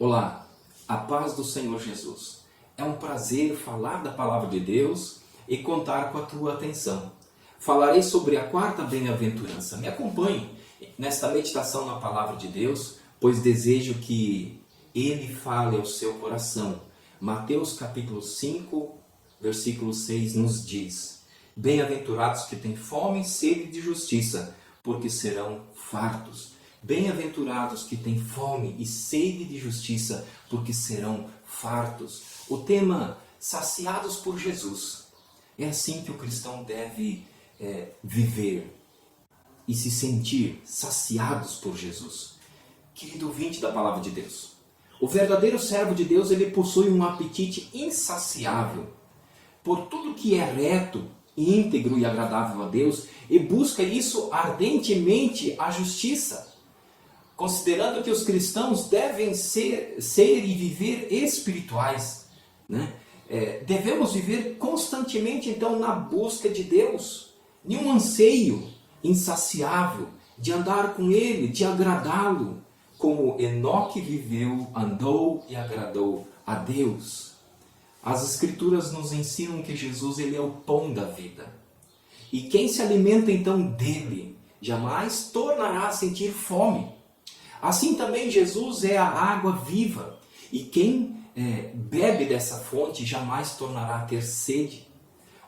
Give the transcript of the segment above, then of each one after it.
Olá, a paz do Senhor Jesus. É um prazer falar da Palavra de Deus e contar com a tua atenção. Falarei sobre a quarta bem-aventurança. Me acompanhe nesta meditação na Palavra de Deus, pois desejo que Ele fale ao seu coração. Mateus capítulo 5, versículo 6 nos diz: Bem-aventurados que têm fome e sede de justiça, porque serão fartos. Bem-aventurados que têm fome e sede de justiça, porque serão fartos. O tema saciados por Jesus. É assim que o cristão deve viver e se sentir saciados por Jesus. Querido ouvinte da Palavra de Deus, o verdadeiro servo de Deus, ele possui um apetite insaciável por tudo que é reto, íntegro e agradável a Deus, e busca isso ardentemente, a justiça. Considerando que os cristãos devem ser e viver espirituais, né? Devemos viver constantemente então na busca de Deus, em um anseio insaciável de andar com Ele, de agradá-lo, como Enoque viveu, andou e agradou a Deus. As Escrituras nos ensinam que Jesus, ele é o pão da vida. E quem se alimenta então dele, jamais tornará a sentir fome. Assim também Jesus é a água viva. E quem bebe dessa fonte jamais tornará a ter sede.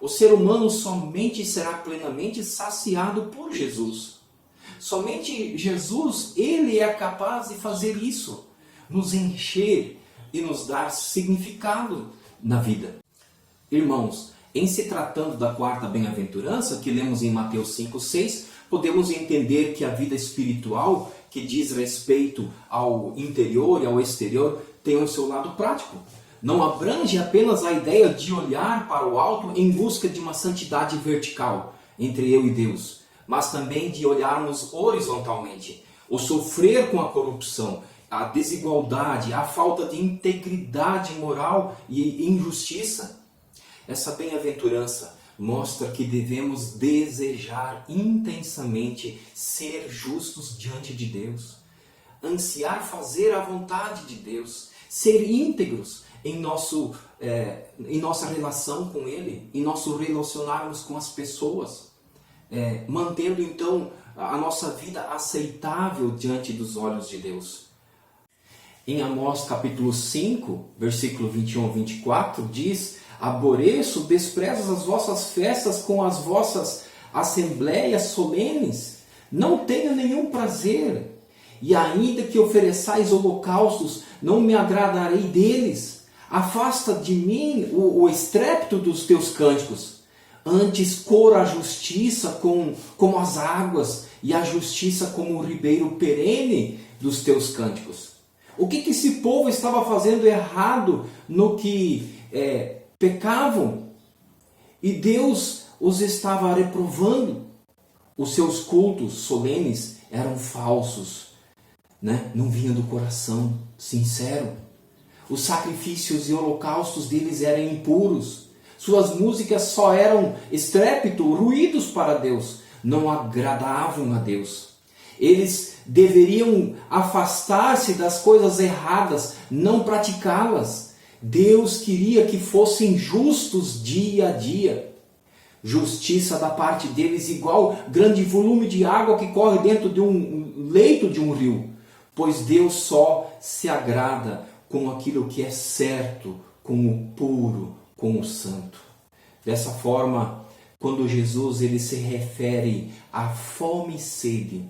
O ser humano somente será plenamente saciado por Jesus. Somente Jesus, ele é capaz de fazer isso, nos encher e nos dar significado na vida. Irmãos, em se tratando da quarta bem-aventurança, que lemos em Mateus 5,6, podemos entender que a vida espiritual, que diz respeito ao interior e ao exterior, tem o seu lado prático. Não abrange apenas a ideia de olhar para o alto em busca de uma santidade vertical entre eu e Deus, mas também de olharmos horizontalmente, o sofrer com a corrupção, a desigualdade, a falta de integridade moral e injustiça. Essa bem-aventurança mostra que devemos desejar intensamente ser justos diante de Deus, ansiar fazer a vontade de Deus, ser íntegros em nossa relação com Ele, em nosso relacionarmos com as pessoas, mantendo então a nossa vida aceitável diante dos olhos de Deus. Em Amós capítulo 5, versículo 21 a 24, diz: Aborreço, desprezo as vossas festas com as vossas assembleias solenes. Não tenho nenhum prazer. E ainda que ofereçais holocaustos, não me agradarei deles. Afasta de mim o estrépito dos teus cânticos. Antes corra a justiça como as águas, e a justiça como o ribeiro perene dos teus cânticos. O que esse povo estava fazendo errado no que pecavam? E Deus os estava reprovando. Os seus cultos solenes eram falsos, né? Não vinham do coração sincero. Os sacrifícios e holocaustos deles eram impuros. Suas músicas só eram estrépito, ruídos para Deus. Não agradavam a Deus. Eles deveriam afastar-se das coisas erradas, não praticá-las. Deus queria que fossem justos dia a dia. Justiça da parte deles igual grande volume de água que corre dentro de um leito de um rio. Pois Deus só se agrada com aquilo que é certo, com o puro, com o santo. Dessa forma, quando Jesus ele se refere à fome e sede,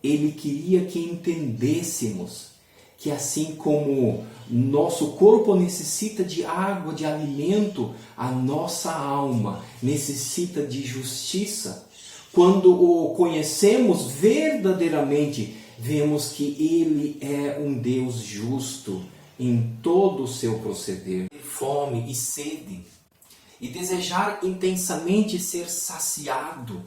ele queria que entendêssemos que assim como nosso corpo necessita de água, de alimento, a nossa alma necessita de justiça. Quando o conhecemos verdadeiramente, vemos que Ele é um Deus justo em todo o seu proceder. Fome e sede, e desejar intensamente ser saciado.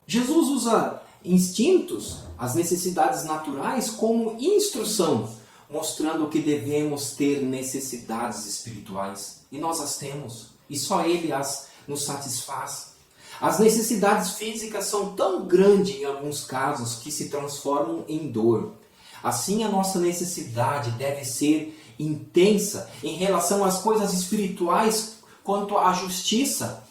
Jesus usa instintos, as necessidades naturais, como instrução, mostrando que devemos ter necessidades espirituais. E nós as temos, e só Ele as nos satisfaz. As necessidades físicas são tão grandes em alguns casos que se transformam em dor. Assim a nossa necessidade deve ser intensa em relação às coisas espirituais quanto à justiça.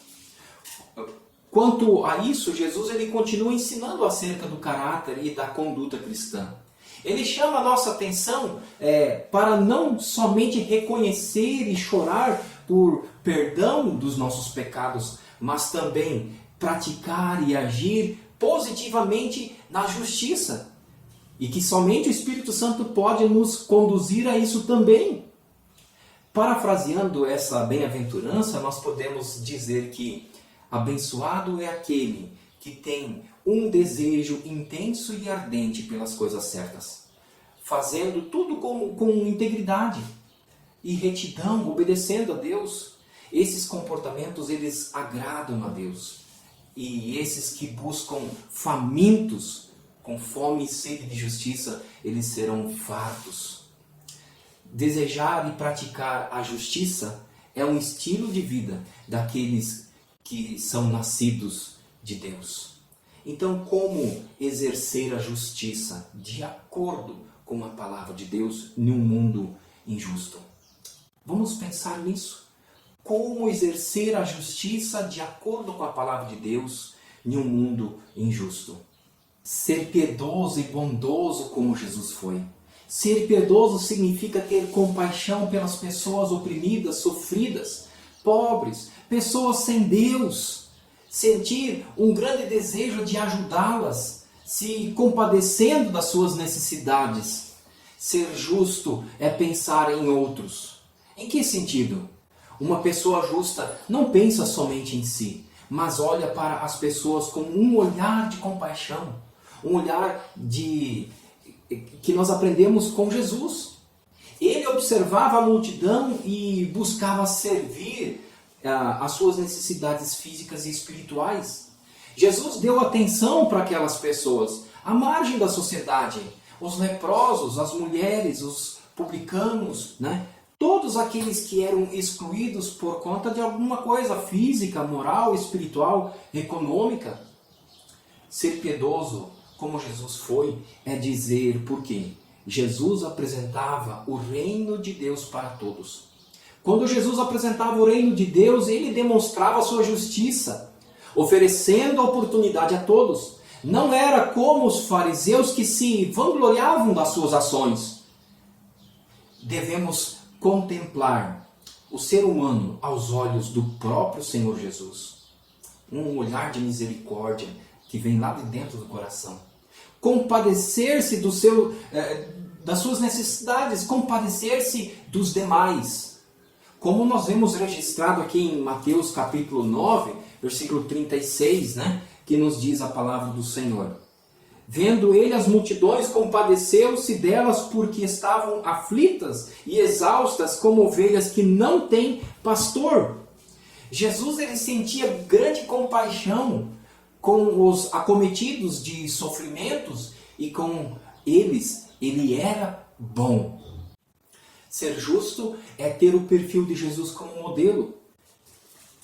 Quanto a isso, Jesus ele continua ensinando acerca do caráter e da conduta cristã. Ele chama a nossa atenção para não somente reconhecer e chorar por perdão dos nossos pecados, mas também praticar e agir positivamente na justiça. E que somente o Espírito Santo pode nos conduzir a isso também. Parafraseando essa bem-aventurança, nós podemos dizer que abençoado é aquele que tem um desejo intenso e ardente pelas coisas certas, fazendo tudo com integridade e retidão, obedecendo a Deus. Esses comportamentos, eles agradam a Deus. E esses que buscam famintos, com fome e sede de justiça, eles serão fartos. Desejar e praticar a justiça é um estilo de vida daqueles que são nascidos de Deus. Então, como exercer a justiça de acordo com a palavra de Deus em um mundo injusto? Vamos pensar nisso. Como exercer a justiça de acordo com a palavra de Deus em um mundo injusto? Ser piedoso e bondoso como Jesus foi. Ser piedoso significa ter compaixão pelas pessoas oprimidas, sofridas, pobres, pessoas sem Deus. Sentir um grande desejo de ajudá-las, se compadecendo das suas necessidades. Ser justo é pensar em outros. Em que sentido? Uma pessoa justa não pensa somente em si, mas olha para as pessoas com um olhar de compaixão. Um olhar que nós aprendemos com Jesus. Ele observava a multidão e buscava servir as suas necessidades físicas e espirituais. Jesus deu atenção para aquelas pessoas, à margem da sociedade. Os leprosos, as mulheres, os publicanos, né? Todos aqueles que eram excluídos por conta de alguma coisa física, moral, espiritual, econômica. Ser piedoso como Jesus foi, é dizer por quê? Jesus apresentava o reino de Deus para todos. Quando Jesus apresentava o reino de Deus, ele demonstrava a sua justiça, oferecendo a oportunidade a todos. Não era como os fariseus que se vangloriavam das suas ações. Devemos contemplar o ser humano aos olhos do próprio Senhor Jesus. Um olhar de misericórdia que vem lá de dentro do coração. Compadecer-se das suas necessidades, compadecer-se dos demais. Como nós vemos registrado aqui em Mateus capítulo 9, versículo 36, né, que nos diz a palavra do Senhor. Vendo ele as multidões, compadeceu-se delas porque estavam aflitas e exaustas como ovelhas que não têm pastor. Jesus ele sentia grande compaixão com os acometidos de sofrimentos e com eles ele era bom. Ser justo é ter o perfil de Jesus como modelo.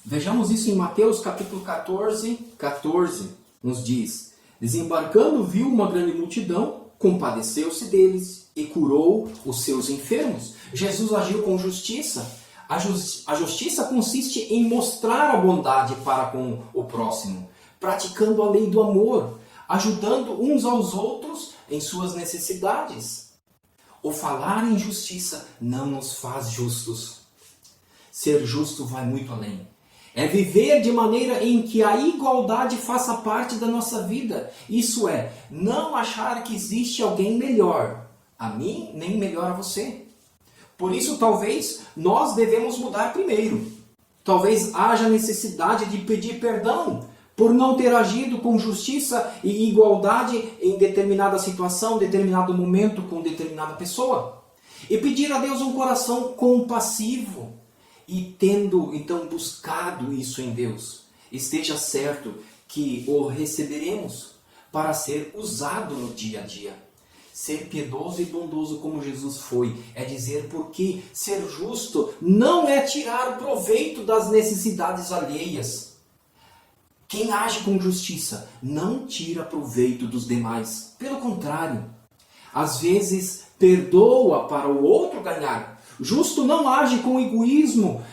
Vejamos isso em Mateus capítulo 14, nos diz: desembarcando viu uma grande multidão, compadeceu-se deles e curou os seus enfermos. Jesus agiu com justiça. A justiça consiste em mostrar a bondade para com o próximo, praticando a lei do amor, ajudando uns aos outros em suas necessidades. O falar em justiça não nos faz justos. Ser justo vai muito além. É viver de maneira em que a igualdade faça parte da nossa vida. Isso é, não achar que existe alguém melhor a mim, nem melhor a você. Por isso, talvez, nós devemos mudar primeiro. Talvez haja necessidade de pedir perdão por não ter agido com justiça e igualdade em determinada situação, determinado momento, com determinada pessoa. E pedir a Deus um coração compassivo. E tendo, então, buscado isso em Deus, esteja certo que o receberemos para ser usado no dia a dia. Ser piedoso e bondoso como Jesus foi, é dizer porque ser justo não é tirar proveito das necessidades alheias. Quem age com justiça não tira proveito dos demais. Pelo contrário, Às vezes perdoa para o outro ganhar. Justo não age com egoísmo,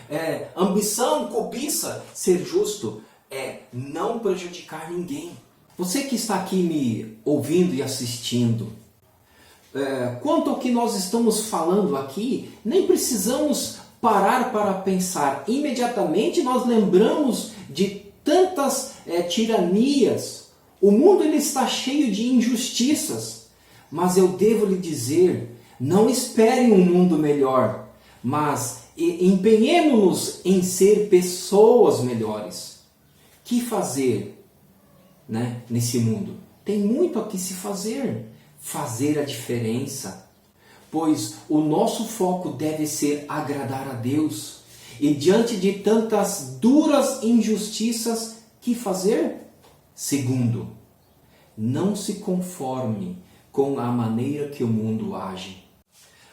ambição, cobiça. Ser justo é não prejudicar ninguém. Você que está aqui me ouvindo e assistindo, quanto ao que nós estamos falando aqui, nem precisamos parar para pensar. Imediatamente nós lembramos de tantas tiranias. O mundo ele está cheio de injustiças. Mas eu devo lhe dizer, não esperem um mundo melhor, mas empenhemo-nos em ser pessoas melhores. Que fazer, né, nesse mundo? Tem muito a que se fazer. Fazer a diferença. Pois o nosso foco deve ser agradar a Deus. E diante de tantas duras injustiças, que fazer? Segundo, não se conforme com a maneira que o mundo age.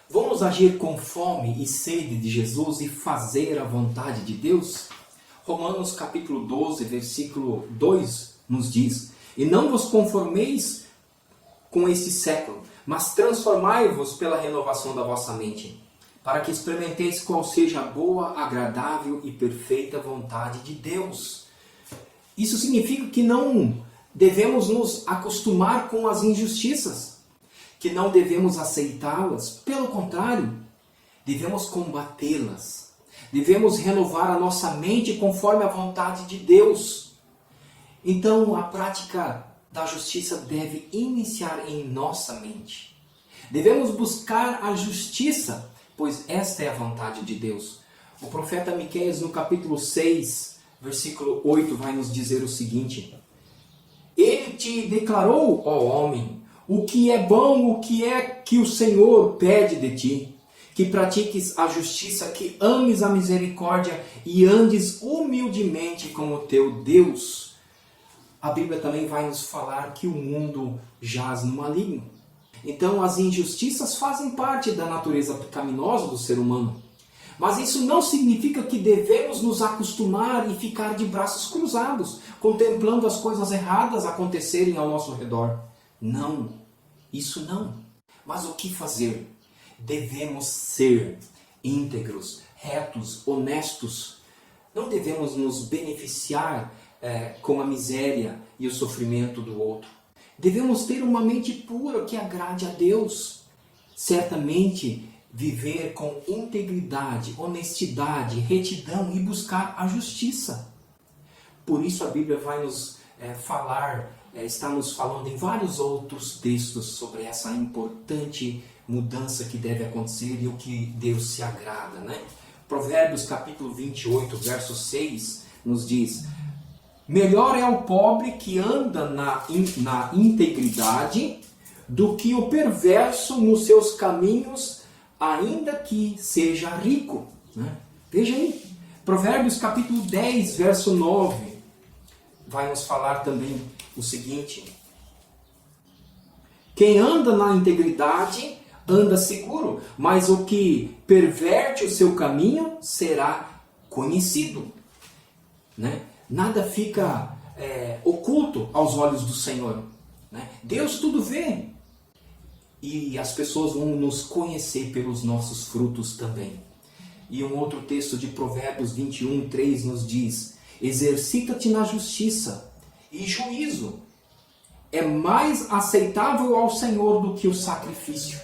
Vamos agir com fome e sede de Jesus e fazer a vontade de Deus? Romanos capítulo 12, versículo 2 nos diz: E não vos conformeis com este século, mas transformai-vos pela renovação da vossa mente, para que experimenteis qual seja a boa, agradável e perfeita vontade de Deus. Isso significa que não devemos nos acostumar com as injustiças, que não devemos aceitá-las. Pelo contrário, devemos combatê-las. Devemos renovar a nossa mente conforme a vontade de Deus. Então, a prática da justiça deve iniciar em nossa mente. Devemos buscar a justiça, pois esta é a vontade de Deus. O profeta Miqueias, no capítulo 6, versículo 8, vai nos dizer o seguinte: Ele te declarou, ó homem, o que é bom, o que é que o Senhor pede de ti, que pratiques a justiça, que ames a misericórdia e andes humildemente com o teu Deus. A Bíblia também vai nos falar que o mundo jaz no maligno. Então as injustiças fazem parte da natureza pecaminosa do ser humano. Mas isso não significa que devemos nos acostumar e ficar de braços cruzados, contemplando as coisas erradas acontecerem ao nosso redor. Não, isso não. Mas o que fazer? Devemos ser íntegros, retos, honestos. Não devemos nos beneficiar com a miséria e o sofrimento do outro. Devemos ter uma mente pura que agrade a Deus. Certamente viver com integridade, honestidade, retidão e buscar a justiça. Por isso a Bíblia vai nos está nos falando em vários outros textos sobre essa importante mudança que deve acontecer e o que Deus se agrada, né? Provérbios capítulo 28, verso 6 nos diz: Melhor é o pobre que anda na integridade do que o perverso nos seus caminhos, ainda que seja rico. Né? Veja aí, Provérbios capítulo 10, verso 9, vai nos falar também o seguinte: Quem anda na integridade anda seguro, mas o que perverte o seu caminho será conhecido. Né? Nada fica oculto aos olhos do Senhor. Né? Deus tudo vê. E as pessoas vão nos conhecer pelos nossos frutos também. E um outro texto de Provérbios 21, 3 nos diz: Exercita-te na justiça e juízo. É mais aceitável ao Senhor do que o sacrifício.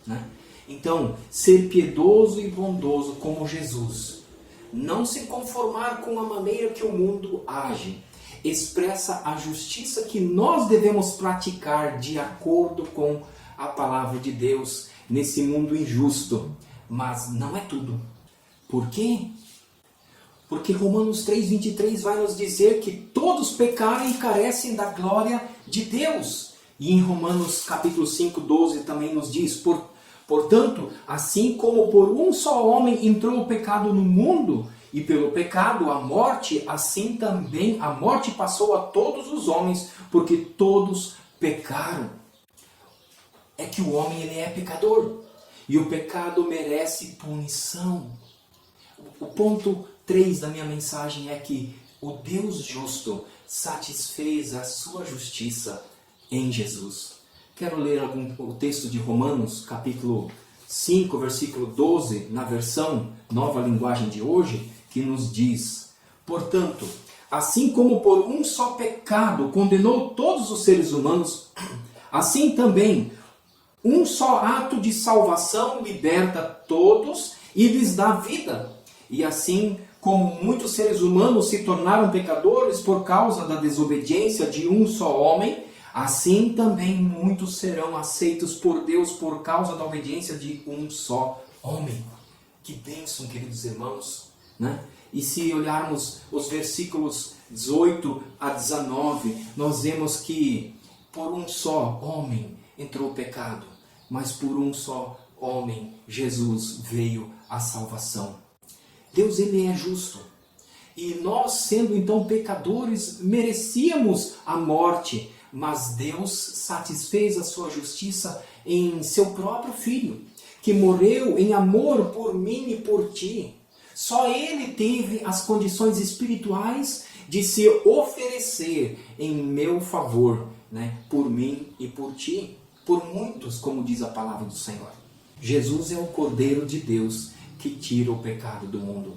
Né? Então, ser piedoso e bondoso como Jesus. Não se conformar com a maneira que o mundo age. Expressa a justiça que nós devemos praticar de acordo com a palavra de Deus nesse mundo injusto. Mas não é tudo. Por quê? Porque Romanos 3,23 vai nos dizer que todos pecaram e carecem da glória de Deus. E em Romanos capítulo 5, 12 também nos diz: Portanto, assim como por um só homem entrou o pecado no mundo, e pelo pecado a morte, assim também a morte passou a todos os homens, porque todos pecaram. É que o homem ele é pecador, e o pecado merece punição. O ponto 3 da minha mensagem é que o Deus justo satisfez a sua justiça em Jesus. Quero ler o texto de Romanos, capítulo 5, versículo 12, na versão Nova Linguagem de hoje, que nos diz: portanto, assim como por um só pecado condenou todos os seres humanos, assim também um só ato de salvação liberta todos e lhes dá vida. E assim como muitos seres humanos se tornaram pecadores por causa da desobediência de um só homem, assim também muitos serão aceitos por Deus por causa da obediência de um só homem. Que bênção, queridos irmãos, né? E se olharmos os versículos 18 a 19, nós vemos que por um só homem entrou o pecado, mas por um só homem Jesus veio a salvação. Deus, ele é justo. E nós, sendo então pecadores, merecíamos a morte, mas Deus satisfez a sua justiça em seu próprio Filho, que morreu em amor por mim e por ti. Só Ele teve as condições espirituais de se oferecer em meu favor, né, por mim e por ti, por muitos, como diz a palavra do Senhor. Jesus é o Cordeiro de Deus que tira o pecado do mundo.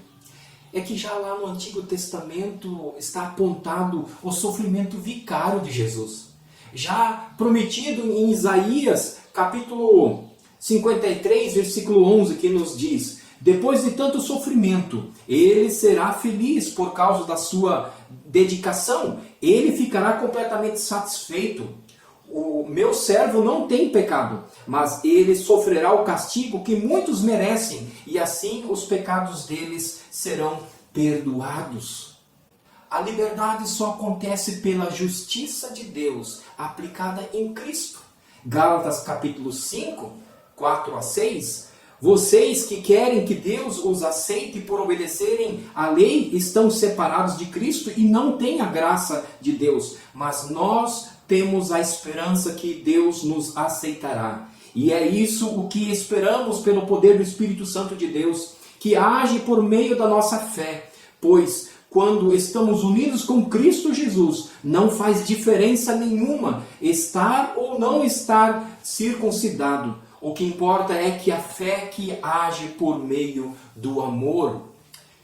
É que já lá no Antigo Testamento está apontado o sofrimento vicário de Jesus. Já prometido em Isaías, capítulo 53, versículo 11, que nos diz: depois de tanto sofrimento, ele será feliz por causa da sua dedicação. Ele ficará completamente satisfeito. O meu servo não tem pecado, mas ele sofrerá o castigo que muitos merecem, e assim os pecados deles serão perdoados. A liberdade só acontece pela justiça de Deus aplicada em Cristo. Gálatas capítulo 5, 4 a 6. Vocês que querem que Deus os aceite por obedecerem à lei estão separados de Cristo e não têm a graça de Deus, mas nós temos a esperança que Deus nos aceitará. E é isso o que esperamos pelo poder do Espírito Santo de Deus, que age por meio da nossa fé. Pois, quando estamos unidos com Cristo Jesus, não faz diferença nenhuma estar ou não estar circuncidado. O que importa é que a fé que age por meio do amor.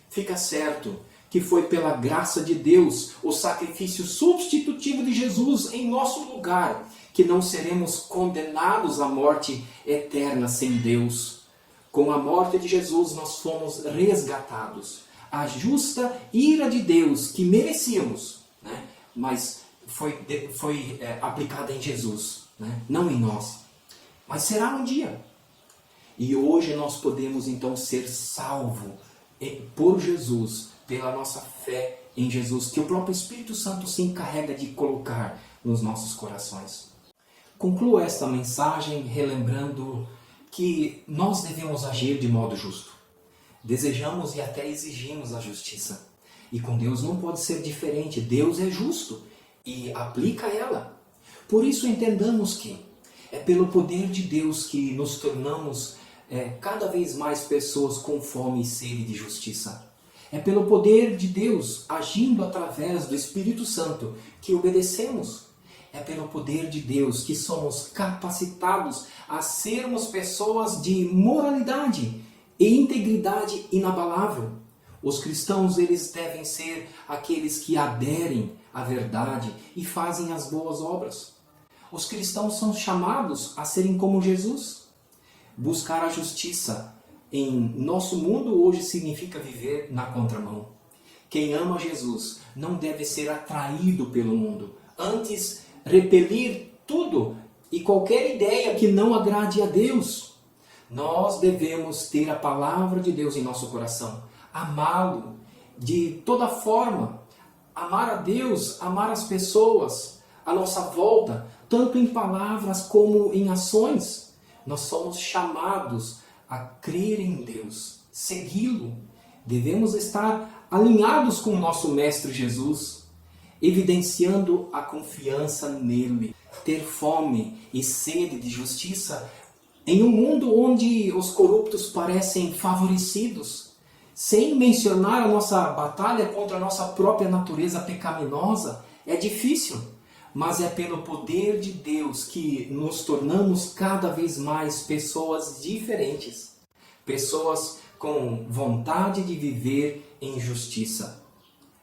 Fica certo que foi pela graça de Deus, o sacrifício substitutivo de Jesus em nosso lugar, que não seremos condenados à morte eterna sem Deus. Com a morte de Jesus nós fomos resgatados. A justa ira de Deus que merecíamos, né? Mas foi aplicada em Jesus, né? Não em nós. Mas será um dia. E hoje nós podemos então ser salvos por Jesus, pela nossa fé em Jesus, que o próprio Espírito Santo se encarrega de colocar nos nossos corações. Concluo esta mensagem relembrando que nós devemos agir de modo justo. Desejamos e até exigimos a justiça. E com Deus não pode ser diferente. Deus é justo e aplica ela. Por isso entendamos que é pelo poder de Deus que nos tornamos cada vez mais pessoas com fome e sede de justiça. É pelo poder de Deus, agindo através do Espírito Santo, que obedecemos. É pelo poder de Deus que somos capacitados a sermos pessoas de moralidade e integridade inabalável. Os cristãos, eles devem ser aqueles que aderem à verdade e fazem as boas obras. Os cristãos são chamados a serem como Jesus. Buscar a justiça em nosso mundo hoje significa viver na contramão. Quem ama Jesus não deve ser atraído pelo mundo. Antes, repelir tudo e qualquer ideia que não agrade a Deus. Nós devemos ter a palavra de Deus em nosso coração. Amá-lo de toda forma. Amar a Deus, amar as pessoas à nossa volta, tanto em palavras como em ações. Nós somos chamados a crer em Deus, segui-lo. Devemos estar alinhados com o nosso Mestre Jesus, evidenciando a confiança nele. Ter fome e sede de justiça em um mundo onde os corruptos parecem favorecidos, sem mencionar a nossa batalha contra a nossa própria natureza pecaminosa, é difícil. mas é pelo poder de Deus que nos tornamos cada vez mais pessoas diferentes, pessoas com vontade de viver em justiça.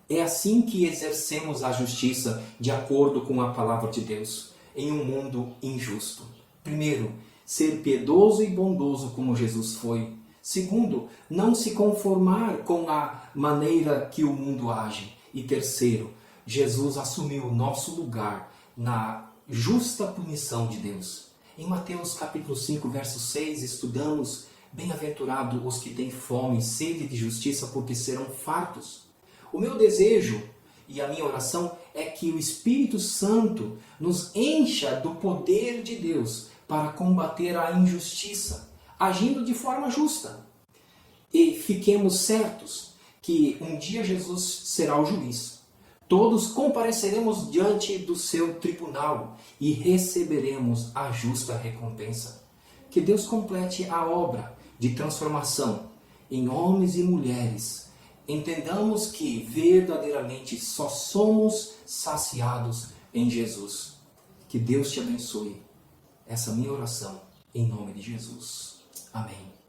É assim que exercemos a justiça de acordo com a palavra de Deus, em um mundo injusto. Primeiro, ser piedoso e bondoso como Jesus foi. Segundo, não se conformar com a maneira que o mundo age. E terceiro, Jesus assumiu o nosso lugar na justa punição de Deus. Em Mateus capítulo 5, verso 6, estudamos: bem-aventurados os que têm fome e sede de justiça, porque serão fartos. O meu desejo e a minha oração é que o Espírito Santo nos encha do poder de Deus para combater a injustiça, agindo de forma justa. E fiquemos certos que um dia Jesus será o juiz. Todos compareceremos diante do seu tribunal e receberemos a justa recompensa. Que Deus complete a obra de transformação em homens e mulheres. Entendamos que verdadeiramente só somos saciados em Jesus. Que Deus te abençoe. Essa é a minha oração em nome de Jesus. Amém.